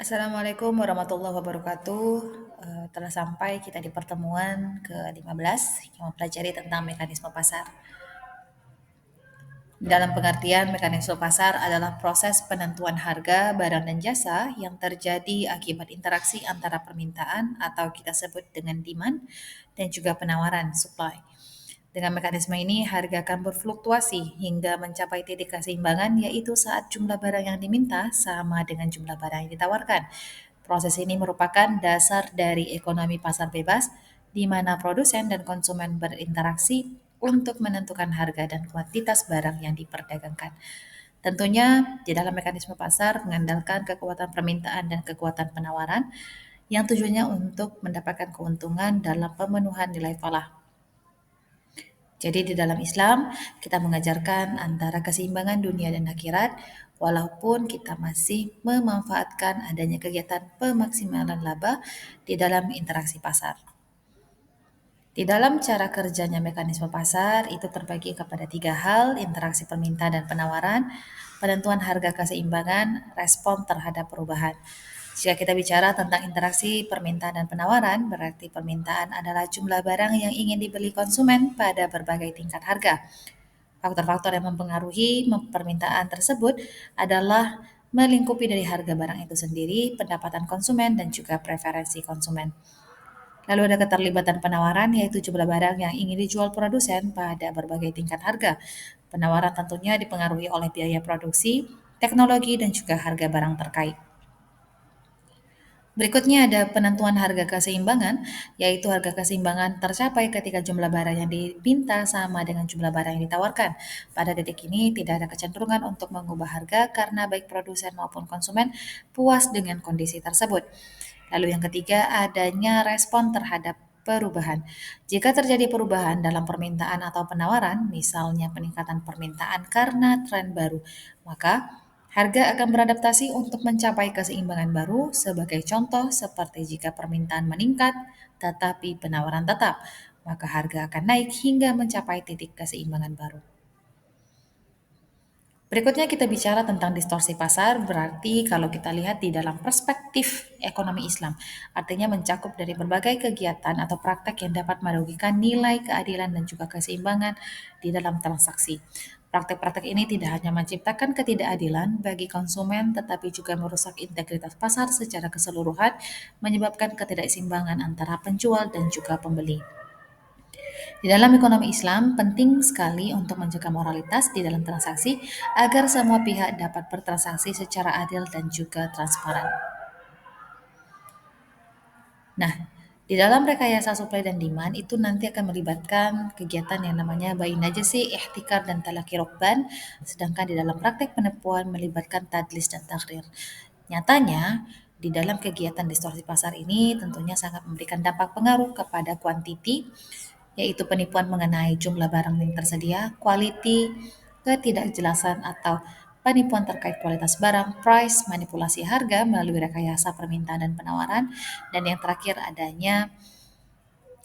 Assalamualaikum warahmatullahi wabarakatuh. Telah sampai kita di pertemuan ke-15 yang mempelajari tentang mekanisme pasar. Dalam pengertian, mekanisme pasar adalah proses penentuan harga barang dan jasa yang terjadi akibat interaksi antara permintaan atau kita sebut dengan demand dan juga penawaran supply. Dengan mekanisme ini, harga akan berfluktuasi hingga mencapai titik keseimbangan, yaitu saat jumlah barang yang diminta sama dengan jumlah barang yang ditawarkan. Proses ini merupakan dasar dari ekonomi pasar bebas, di mana produsen dan konsumen berinteraksi untuk menentukan harga dan kuantitas barang yang diperdagangkan. Tentunya, di dalam mekanisme pasar mengandalkan kekuatan permintaan dan kekuatan penawaran, yang tujuannya untuk mendapatkan keuntungan dalam pemenuhan nilai falah. Jadi di dalam Islam, kita mengajarkan antara keseimbangan dunia dan akhirat, walaupun kita masih memanfaatkan adanya kegiatan pemaksimalan laba di dalam interaksi pasar. Di dalam cara kerjanya mekanisme pasar, itu terbagi kepada 3 hal: interaksi permintaan dan penawaran, penentuan harga keseimbangan, respon terhadap perubahan. Jika kita bicara tentang interaksi permintaan dan penawaran, berarti permintaan adalah jumlah barang yang ingin dibeli konsumen pada berbagai tingkat harga. Faktor-faktor yang mempengaruhi permintaan tersebut adalah melingkupi dari harga barang itu sendiri, pendapatan konsumen, dan juga preferensi konsumen. Lalu ada keterlibatan penawaran, yaitu jumlah barang yang ingin dijual produsen pada berbagai tingkat harga. Penawaran tentunya dipengaruhi oleh biaya produksi, teknologi, dan juga harga barang terkait. Berikutnya ada penentuan harga keseimbangan, yaitu harga keseimbangan tercapai ketika jumlah barang yang diminta sama dengan jumlah barang yang ditawarkan. Pada titik ini tidak ada kecenderungan untuk mengubah harga karena baik produsen maupun konsumen puas dengan kondisi tersebut. Lalu yang ketiga, adanya respon terhadap perubahan. Jika terjadi perubahan dalam permintaan atau penawaran, misalnya peningkatan permintaan karena tren baru, maka harga akan beradaptasi untuk mencapai keseimbangan baru. Sebagai contoh, seperti jika permintaan meningkat tetapi penawaran tetap, maka harga akan naik hingga mencapai titik keseimbangan baru. Berikutnya kita bicara tentang distorsi pasar, berarti kalau kita lihat di dalam perspektif ekonomi Islam, artinya mencakup dari berbagai kegiatan atau praktek yang dapat merugikan nilai keadilan dan juga keseimbangan di dalam transaksi. Praktek-praktek ini tidak hanya menciptakan ketidakadilan bagi konsumen, tetapi juga merusak integritas pasar secara keseluruhan, menyebabkan ketidakseimbangan antara penjual dan juga pembeli. Di dalam ekonomi Islam, penting sekali untuk menjaga moralitas di dalam transaksi agar semua pihak dapat bertransaksi secara adil dan juga transparan. Nah, di dalam rekayasa supply dan demand itu nanti akan melibatkan kegiatan yang namanya bayi najasi, ihtikar, dan talaki rukban, sedangkan di dalam praktek penipuan melibatkan tadlis dan takhrir. Nyatanya, di dalam kegiatan distorsi pasar ini tentunya sangat memberikan dampak pengaruh kepada kuantiti, yaitu penipuan mengenai jumlah barang yang tersedia, quality, ketidakjelasan atau penipuan terkait kualitas barang, price, manipulasi harga melalui rekayasa permintaan dan penawaran, dan yang terakhir adanya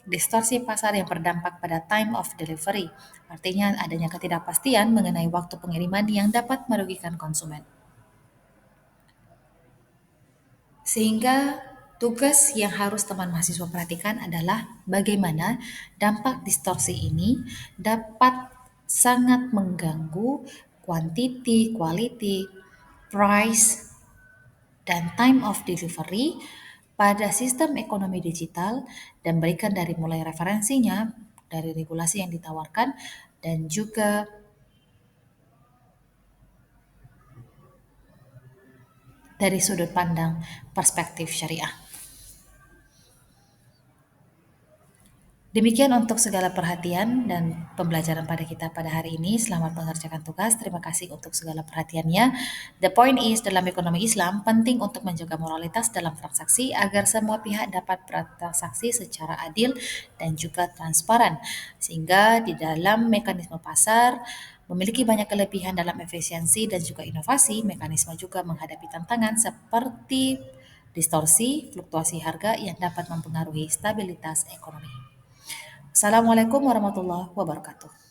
distorsi pasar yang berdampak pada time of delivery, artinya adanya ketidakpastian mengenai waktu pengiriman yang dapat merugikan konsumen. Sehingga tugas yang harus teman mahasiswa perhatikan adalah bagaimana dampak distorsi ini dapat sangat mengganggu quantity, quality, price, dan time of delivery pada sistem ekonomi digital, dan berikan dari mulai referensinya, dari regulasi yang ditawarkan, dan juga dari sudut pandang perspektif syariah. Demikian untuk segala perhatian dan pembelajaran pada kita pada hari ini. Selamat mengerjakan tugas. Terima kasih untuk segala perhatiannya. The point is, dalam ekonomi Islam penting untuk menjaga moralitas dalam transaksi agar semua pihak dapat bertransaksi secara adil dan juga transparan. Sehingga di dalam mekanisme pasar memiliki banyak kelebihan dalam efisiensi dan juga inovasi. Mekanisme juga menghadapi tantangan seperti distorsi, fluktuasi harga yang dapat mempengaruhi stabilitas ekonomi. Assalamualaikum warahmatullahi wabarakatuh.